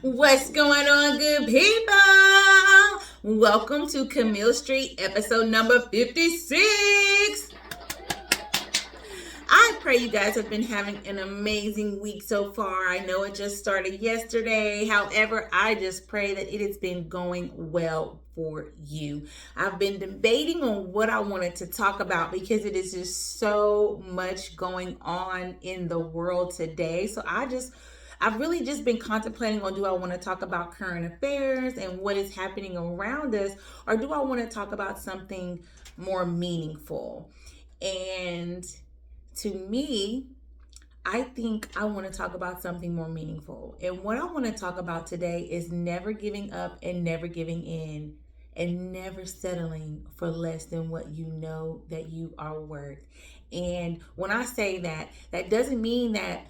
What's going on, good people? Welcome to Camille Street, episode number 56. I pray you guys have been having an amazing week so far. I know it just started yesterday. However, I just pray that it has been going well for you. I've been debating on what I wanted to talk about because it is just so much going on in the world today. I've really just been contemplating on, do I want to talk about current affairs and what is happening around us, or do I want to talk about something more meaningful? And to me, I think I want to talk about something more meaningful. And what I want to talk about today is never giving up and never giving in and never settling for less than what you know that you are worth. And when I say that, that doesn't mean that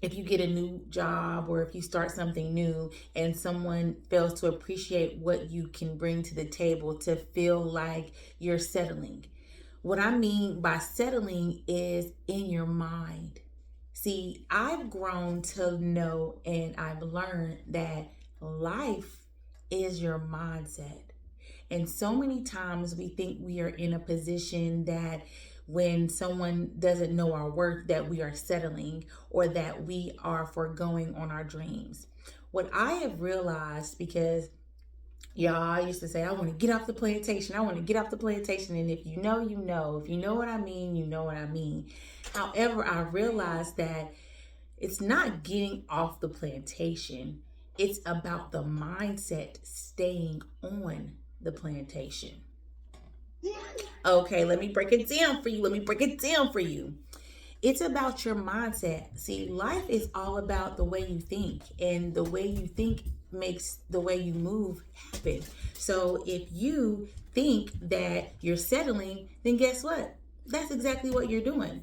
if you get a new job or if you start something new and someone fails to appreciate what you can bring to the table, to feel like you're settling. What I mean by settling is in your mind. See, I've grown to know and I've learned that life is your mindset. And so many times we think we are in a position that when someone doesn't know our worth, that we are settling or that we are foregoing on our dreams. What I have realized, because y'all, I used to say, I want to get off the plantation. I want to get off the plantation. And if you know, you know. If you know what I mean, you know what I mean. However, I realized that it's not getting off the plantation. It's about the mindset staying on the plantation. Okay, let me break it down for you. It's about your mindset. See, life is all about the way you think, and the way you think makes the way you move happen. So if you think that you're settling, then guess what? That's exactly what you're doing.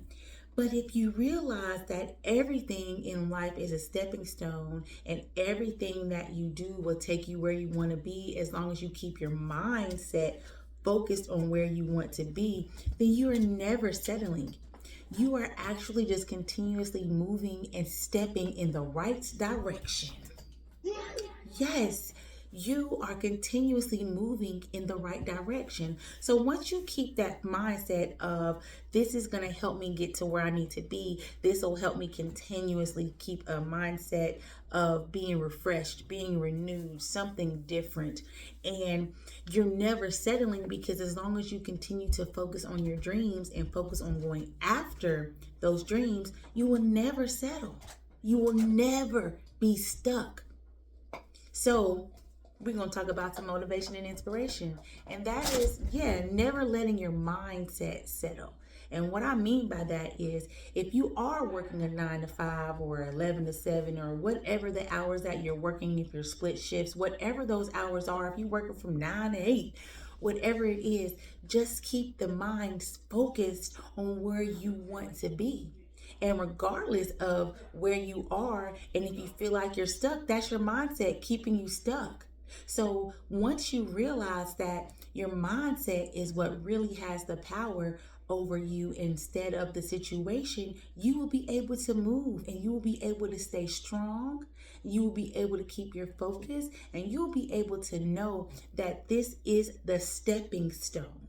But if you realize that everything in life is a stepping stone and everything that you do will take you where you want to be, as long as you keep your mindset focused on where you want to be, then you are never settling. You are actually just continuously moving and stepping in the right direction. Yes, you are continuously moving in the right direction. So once you keep that mindset of, this is going to help me get to where I need to be, this will help me continuously keep a mindset of being refreshed, being renewed, something different. And you're never settling, because as long as you continue to focus on your dreams and focus on going after those dreams, you will never settle. You will never be stuck. So we're going to talk about some motivation and inspiration. And that is, never letting your mindset settle. And what I mean by that is, if you are working a 9 to 5 or 11 to 7 or whatever the hours that you're working, if you're split shifts, whatever those hours are, if you're working from 9 to 8, whatever it is, just keep the mind focused on where you want to be. And regardless of where you are, and if you feel like you're stuck, that's your mindset keeping you stuck. So once you realize that your mindset is what really has the power over you instead of the situation, you will be able to move and you will be able to stay strong. You will be able to keep your focus, and you will be able to know that this is the stepping stone.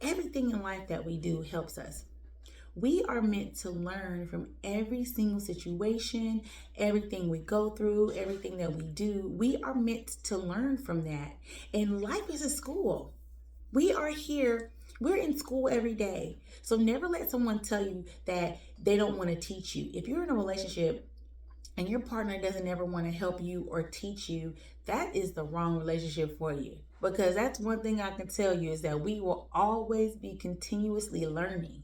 Everything in life that we do helps us. We are meant to learn from every single situation, everything we go through, everything that we do. We are meant to learn from that. And life is a school. We are here. We're in school every day. So never let someone tell you that they don't want to teach you. If you're in a relationship and your partner doesn't ever want to help you or teach you, that is the wrong relationship for you. Because that's one thing I can tell you, is that we will always be continuously learning.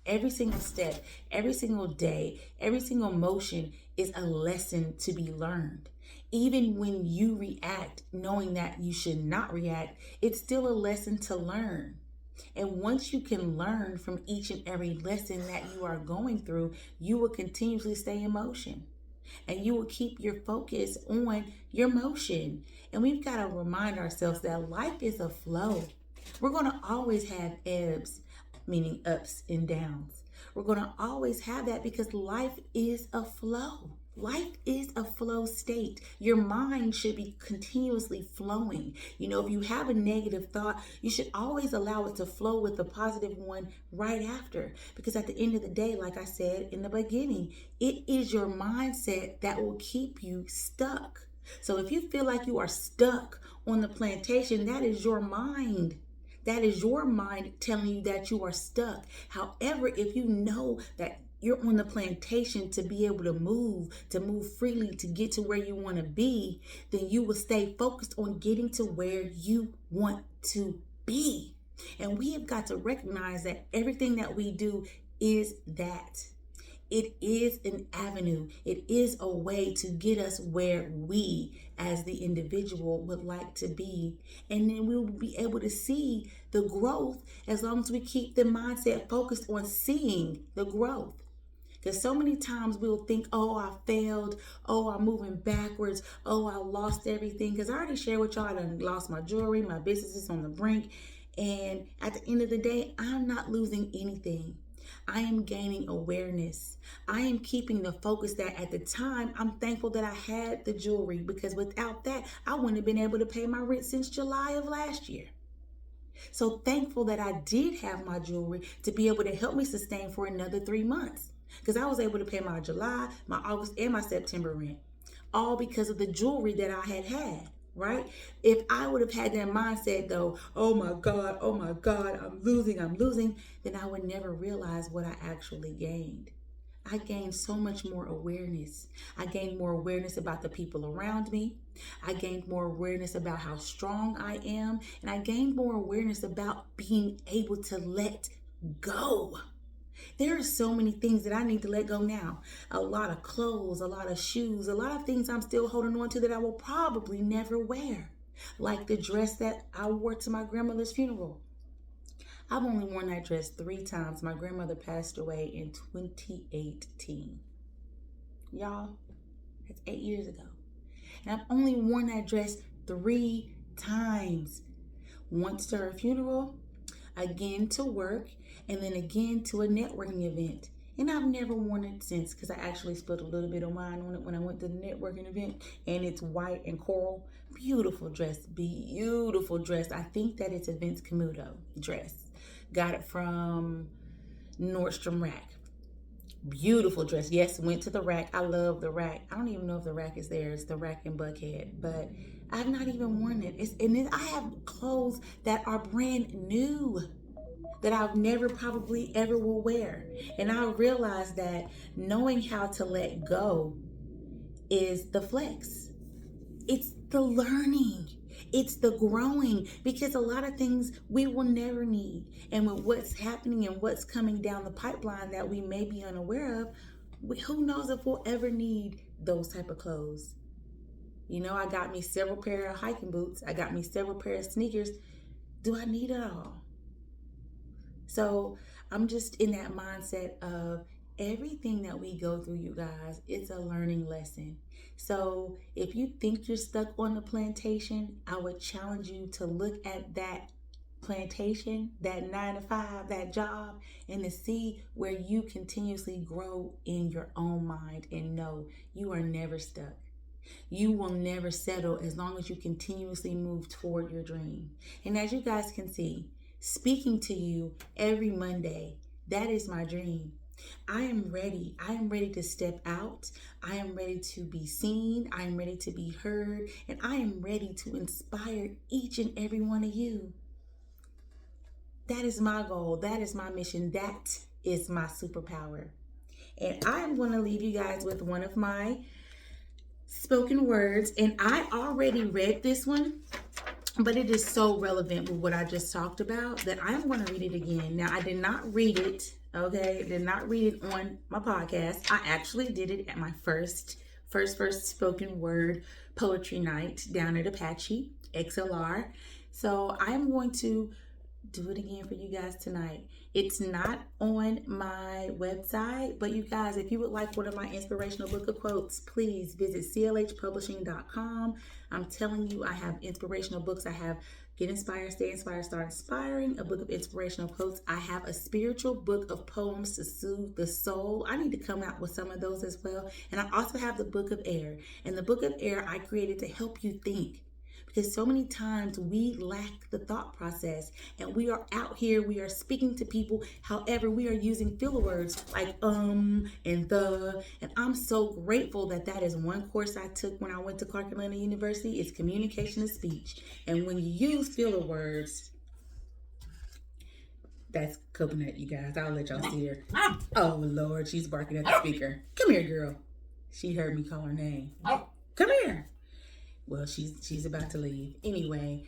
Every single step, every single day, every single motion is a lesson to be learned. Even when you react, knowing that you should not react, it's still a lesson to learn. And once you can learn from each and every lesson that you are going through, you will continuously stay in motion. And you will keep your focus on your motion. And we've got to remind ourselves that life is a flow. We're going to always have ebbs, meaning ups and downs. We're going to always have that because life is a flow. life is a flow state. Your mind should be continuously flowing. If you have a negative thought, you should always allow it to flow with the positive one right after. Because at the end of the day, like I said in the beginning, it is your mindset that will keep you stuck. So if you feel like you are stuck on the plantation, that is your mind. That is your mind telling you that you are stuck. However, if you know that you're on the plantation to be able to move freely, to get to where you want to be, then you will stay focused on getting to where you want to be. And we have got to recognize that everything that we do is that. It is an avenue. It is a way to get us where we, as the individual, would like to be. And then we will be able to see the growth as long as we keep the mindset focused on seeing the growth. Because so many times we'll think, oh, I failed. Oh, I'm moving backwards. Oh, I lost everything. Because I already shared with y'all, I done lost my jewelry. My business is on the brink. And at the end of the day, I'm not losing anything. I am gaining awareness. I am keeping the focus that at the time, I'm thankful that I had the jewelry, because without that, I wouldn't have been able to pay my rent since July of last year. So thankful that I did have my jewelry to be able to help me sustain for another 3 months, because I was able to pay my July, my August, and my September rent, all because of the jewelry that I had. Right? If I would have had that mindset though, oh my God, I'm losing, then I would never realize what I actually gained. I gained so much more awareness. I gained more awareness about the people around me. I gained more awareness about how strong I am. And I gained more awareness about being able to let go. There are so many things that I need to let go now. A lot of clothes, a lot of shoes, a lot of things I'm still holding on to that I will probably never wear. Like the dress that I wore to my grandmother's funeral. I've only worn that dress 3 times. My grandmother passed away in 2018. Y'all, that's 8 years ago. And I've only worn that dress 3 times. Once to her funeral, again to work, and then again to a networking event. And I've never worn it since, because I actually spilled a little bit of wine on it when I went to the networking event. And it's white and coral. Beautiful dress. Beautiful dress. I think that it's a Vince Camuto dress. Got it from Nordstrom Rack. Beautiful dress. Yes, went to the Rack. I love the Rack. I don't even know if the Rack is there. It's the Rack in Buckhead. But I've not even worn it. I have clothes that are brand new, that I've never probably ever will wear. And I realized that knowing how to let go is the flex. It's the learning. It's the growing, because a lot of things we will never need. And with what's happening and what's coming down the pipeline that we may be unaware of, who knows if we'll ever need those type of clothes. I got me several pair of hiking boots. I got me several pair of sneakers. Do I need it all? So I'm just in that mindset of everything that we go through, you guys, it's a learning lesson. So if you think you're stuck on the plantation, I would challenge you to look at that plantation, that 9 to 5, that job, and to see where you continuously grow in your own mind, and know you are never stuck. You will never settle as long as you continuously move toward your dream. And as you guys can see, speaking to you every Monday, that is my dream. I am ready. I am ready to step out. I am ready to be seen. I am ready to be heard. And I am ready to inspire each and every one of you. That is my goal. That is my mission. That is my superpower. And I am going to leave you guys with one of my spoken words. And I already read this one, but it is so relevant with what I just talked about that I'm going to read it again. Now, I did not read it. Okay, I did not read it on my podcast. I actually did it at my first spoken word poetry night down at Apache XLR. So I'm going to do it again for you guys tonight. It's not on my website, but you guys, if you would like one of my inspirational book of quotes, please visit clhpublishing.com. I'm telling you, I have inspirational books. I have Get inspired, stay inspired, start inspiring. A book of inspirational quotes. I have a spiritual book of poems to soothe the soul. I need to come out with some of those as well. And I also have the book of air. And the book of air I created to help you think. Because so many times we lack the thought process and we are out here, we are speaking to people. However, we are using filler words like and the. And I'm so grateful that that is one course I took when I went to Clark Atlanta University. It's communication and speech. And when you use filler words, that's Coconut, you guys. I'll let y'all see her. Oh, Lord, she's barking at the speaker. Come here, girl. She heard me call her name. Come here. Well, she's about to leave. Anyway,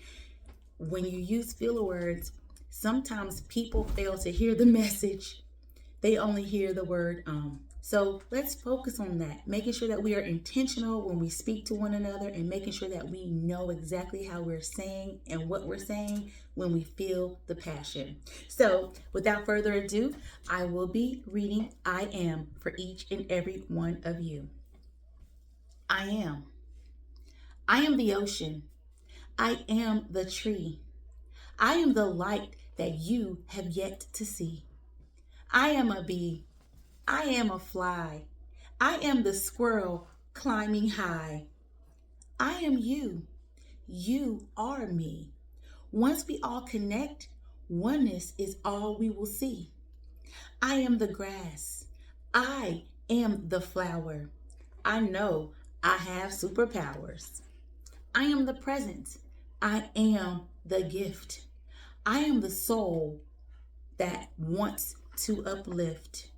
when you use filler words, sometimes people fail to hear the message. They only hear the word So let's focus on that, making sure that we are intentional when we speak to one another and making sure that we know exactly how we're saying and what we're saying when we feel the passion. So without further ado, I will be reading I am for each and every one of you. I am. I am the ocean. I am the tree. I am the light that you have yet to see. I am a bee. I am a fly. I am the squirrel climbing high. I am you. You are me. Once we all connect, oneness is all we will see. I am the grass. I am the flower. I know I have superpowers. I am the present. I am the gift. I am the soul that wants to uplift.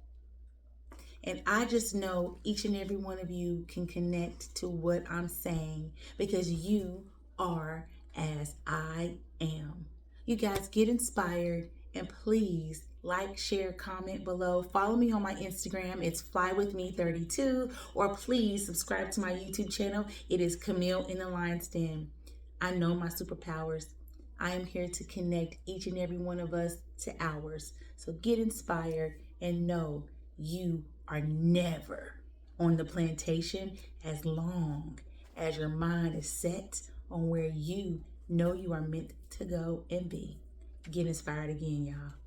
And I just know each and every one of you can connect to what I'm saying because you are as I am. You guys get inspired and please like, share, comment below. Follow me on my Instagram. It's flywithme32 or please subscribe to my YouTube channel. It is Camille in the Lion's Den. I know my superpowers. I am here to connect each and every one of us to ours. So get inspired and know you are never on the plantation as long as your mind is set on where you know you are meant to go and be. Get inspired again, y'all.